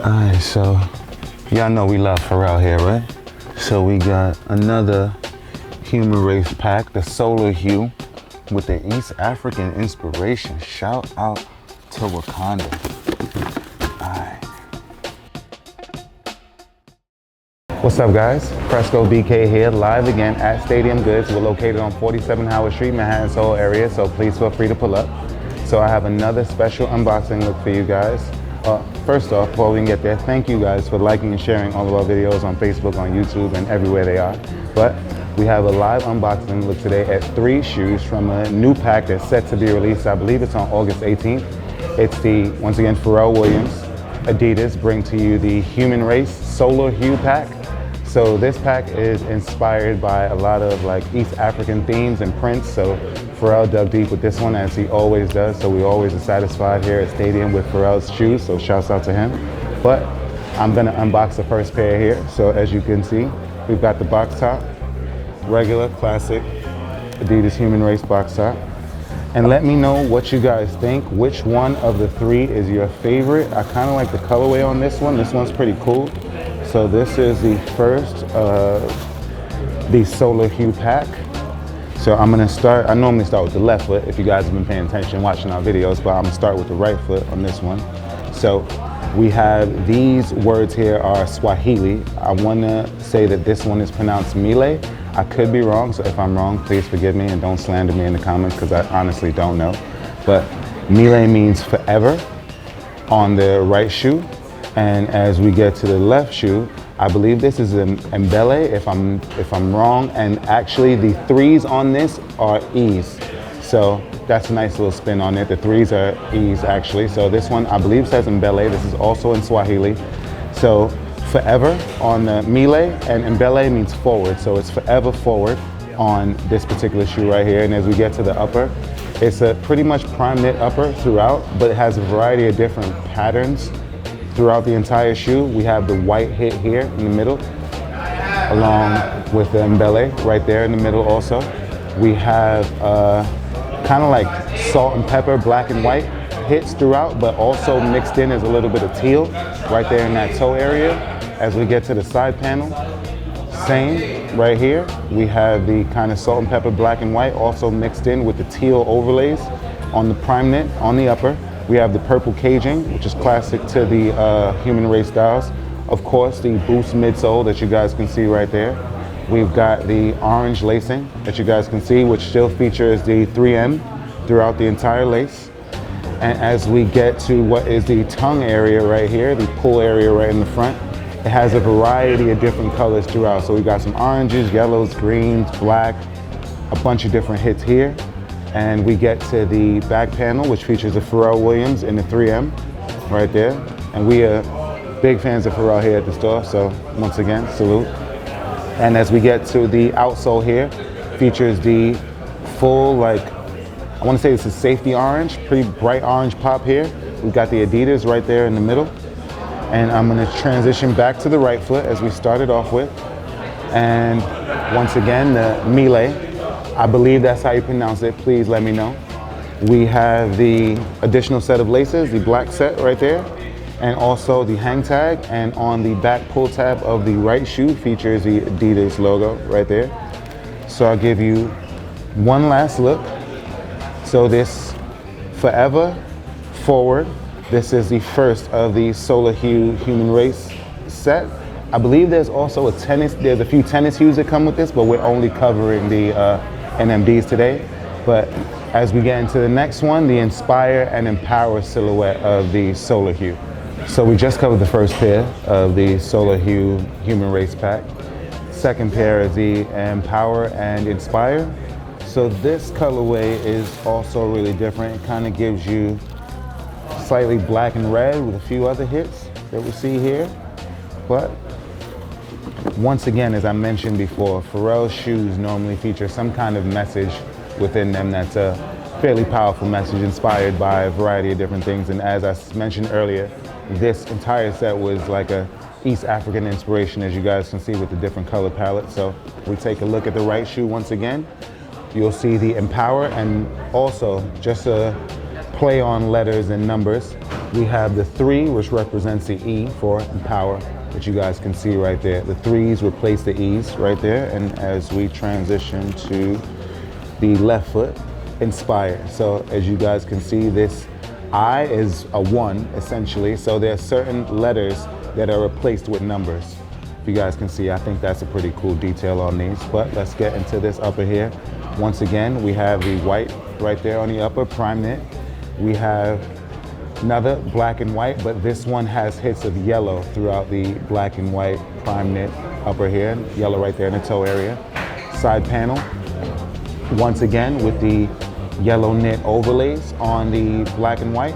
Alright, so y'all know we love Pharrell here, right? So we got another human race pack, the Solar Hu, with the East African inspiration. Shout out to Wakanda. Alright. What's up, guys? Fresco BK here, live again at Stadium Goods. We're located on 47 Howard Street, Manhattan, Soho area, so please feel free to pull up. So I have another special unboxing look for you guys. First off, before we can get there, thank you guys for liking and sharing all of our videos on Facebook, on YouTube, and everywhere they are. But we have a live unboxing look today at 3 shoes from a new pack that's set to be released. I believe it's on August 18th. It's the, once again, Pharrell Williams, Adidas bring to you the Human Race Solar Hu pack. So this pack is inspired by a lot of like East African themes and prints. So Pharrell dug deep with this one, as he always does. So we always are satisfied here at Stadium with Pharrell's shoes. So shouts out to him. But I'm gonna unbox the first pair here. So as you can see, we've got the box top, regular classic Adidas Human Race box top. And let me know what you guys think. Which one of the 3 is your favorite? I kind of like the colorway on this one. This one's pretty cool. So this is the first the Solar Hu pack. So I'm gonna start, I normally start with the left foot if you guys have been paying attention watching our videos, but I'm gonna start with the right foot on this one. So we have these words here are Swahili. I wanna say that this one is pronounced Mile. I could be wrong, so if I'm wrong, please forgive me and don't slander me in the comments because I honestly don't know. But Mile means forever on the right shoe. And as we get to the left shoe, I believe this is an Mbele, if I'm wrong. And actually the 3s on this are E's. So that's a nice little spin on it. The 3s are E's actually. So this one I believe says Mbele. This is also in Swahili. So forever on the Mile, and Mbele means forward. So it's forever forward on this particular shoe right here. And as we get to the upper, it's a pretty much Primeknit upper throughout, but it has a variety of different patterns throughout the entire shoe. We have the white hit here in the middle, along with the Mbele right there in the middle also. We have kind of like salt and pepper, black and white hits throughout, but also mixed in is a little bit of teal right there in that toe area. As we get to the side panel, same right here. We have the kind of salt and pepper, black and white, also mixed in with the teal overlays on the Primeknit on the upper. We have the purple caging, which is classic to the Human Race styles. Of course, the Boost midsole that you guys can see right there. We've got the orange lacing that you guys can see, which still features the 3M throughout the entire lace. And as we get to what is the tongue area right here, the pull area right in the front, it has a variety of different colors throughout. So we've got some oranges, yellows, greens, black, a bunch of different hits here. And we get to the back panel, which features the Pharrell Williams in the 3M right there. And we are big fans of Pharrell here at the store, so once again, salute. And as we get to the outsole here, features the full, like, I want to say this is safety orange, pretty bright orange pop here. We've got the Adidas right there in the middle. And I'm going to transition back to the right foot as we started off with. And once again, the Mile. I believe that's how you pronounce it. Please let me know. We have the additional set of laces, the black set right there, and also the hang tag. And on the back pull tab of the right shoe features the Adidas logo right there. So I'll give you one last look. So this forever forward. This is the first of the Solar Hu Human Race set. I believe there's also there's a few tennis hues that come with this, but we're only covering the NMDs today. But as we get into the next one, the Inspire and Empower silhouette of the Solar Hu. So we just covered the first pair of the Solar Hu Human Race pack. Second pair is the Empower and Inspire. So this colorway is also really different. It kind of gives you slightly black and red with a few other hits that we see here. But once again, as I mentioned before, Pharrell's shoes normally feature some kind of message within them that's a fairly powerful message inspired by a variety of different things. And as I mentioned earlier, this entire set was like a East African inspiration, as you guys can see with the different color palette. So we take a look at the right shoe once again. You'll see the Empower, and also just a play on letters and numbers. We have the 3, which represents the E for empower, which you guys can see right there. The 3s replace the E's right there. And as we transition to the left foot, inspire. So as you guys can see, this I is a 1 essentially. So there are certain letters that are replaced with numbers. If you guys can see, I think that's a pretty cool detail on these. But let's get into this upper here. Once again, we have the white right there on the upper, Primeknit. We have another black and white, but this one has hits of yellow throughout the black and white Primeknit upper here, yellow right there in the toe area. Side panel, once again with the yellow knit overlays on the black and white.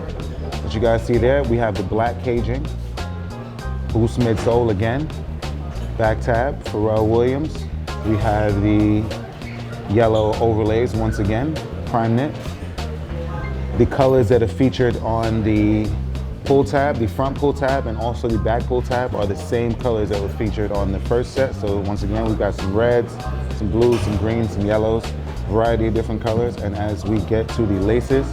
As you guys see there, we have the black caging, boost midsole again, back tab, Pharrell Williams. We have the yellow overlays once again, Primeknit. The colors that are featured on the pull tab, the front pull tab, and also the back pull tab are the same colors that were featured on the first set. So once again, we've got some reds, some blues, some greens, some yellows, variety of different colors. And as we get to the laces,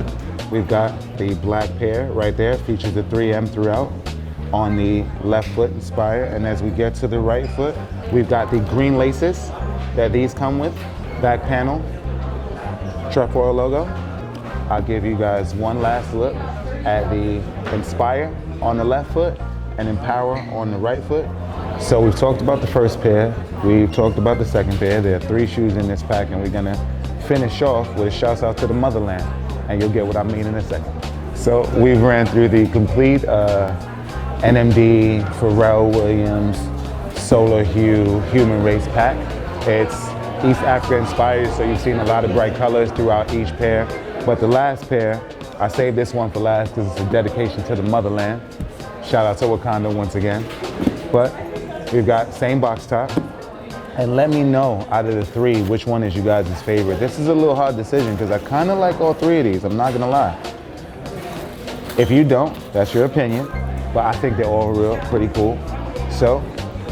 we've got the black pair right there, features the 3M throughout on the left foot, inspire. And as we get to the right foot, we've got the green laces that these come with, back panel, trefoil logo. I'll give you guys one last look at the inspire on the left foot and empower on the right foot. So we've talked about the first pair, we've talked about the second pair. There are 3 shoes in this pack, and we're gonna finish off with a shout out to the motherland, and you'll get what I mean in a second. So we've ran through the complete NMD, Pharrell Williams, Solar Hue, Human Race pack. It's East Africa inspired, so you've seen a lot of bright colors throughout each pair. But the last pair, I saved this one for last because it's a dedication to the motherland. Shout out to Wakanda once again. But we've got same box top. And let me know out of the 3, which one is you guys' favorite. This is a little hard decision because I kind of like all 3 of these, I'm not gonna lie. If you don't, that's your opinion, but I think they're all real, pretty cool. So,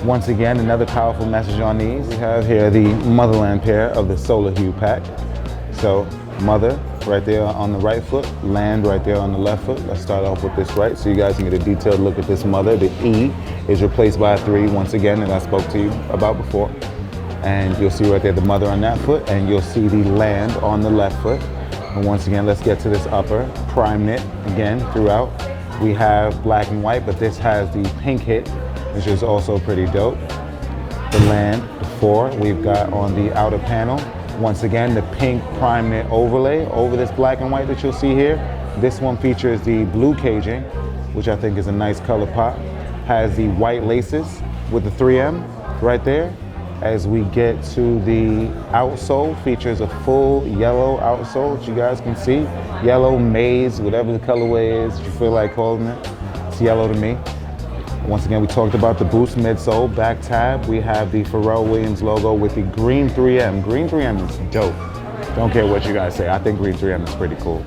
once again, another powerful message on these. We have here the motherland pair of the Solar Hue pack. So, mother right there on the right foot, land right there on the left foot. Let's start off with this right so you guys can get a detailed look at this mother. The E is replaced by a 3 once again, that I spoke to you about before. And you'll see right there the mother on that foot, and you'll see the land on the left foot. And once again, let's get to this upper, Primeknit again throughout. We have black and white, but this has the pink hit, which is also pretty dope. The land, the 4, we've got on the outer panel. Once again, the pink Primeknit overlay over this black and white that you'll see here. This one features the blue caging, which I think is a nice color pop. Has the white laces with the 3M right there. As we get to the outsole, features a full yellow outsole, which you guys can see. Yellow, maize, whatever the colorway is, if you feel like calling it. It's yellow to me. Once again, we talked about the boost midsole, back tab. We have the Pharrell Williams logo with the green 3M. Green 3M is dope. Don't care what you guys say. I think green 3M is pretty cool.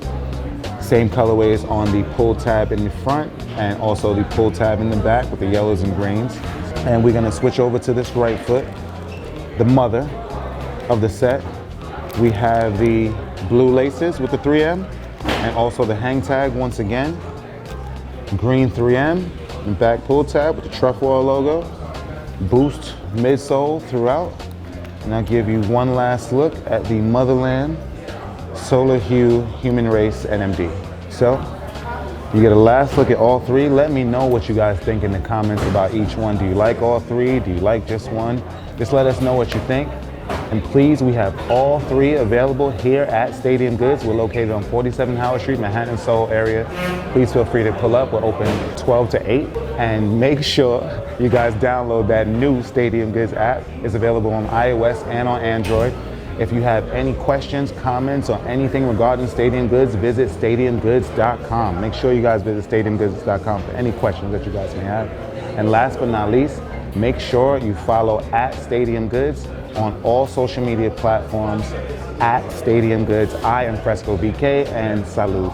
Same colorways on the pull tab in the front and also the pull tab in the back with the yellows and greens. And we're gonna switch over to this right foot, the mother of the set. We have the blue laces with the 3M and also the hang tag once again. Green 3M. And back pull tab with the trefoil logo, boost midsole throughout. And I'll give you one last look at the motherland, Solar Hue, Human Race, NMD. So, you get a last look at all 3. Let me know what you guys think in the comments about each one. Do you like all 3? Do you like just one? Just let us know what you think. And please, we have all 3 available here at Stadium Goods. We're located on 47 Howard Street, Manhattan, Soho area. Please feel free to pull up. We're open 12 to 8. And make sure you guys download that new Stadium Goods app. It's available on iOS and on Android. If you have any questions, comments, or anything regarding Stadium Goods, visit stadiumgoods.com. Make sure you guys visit stadiumgoods.com for any questions that you guys may have. And last but not least, make sure you follow at Stadium Goods on all social media platforms at Stadium Goods. I am Fresco BK, and salute.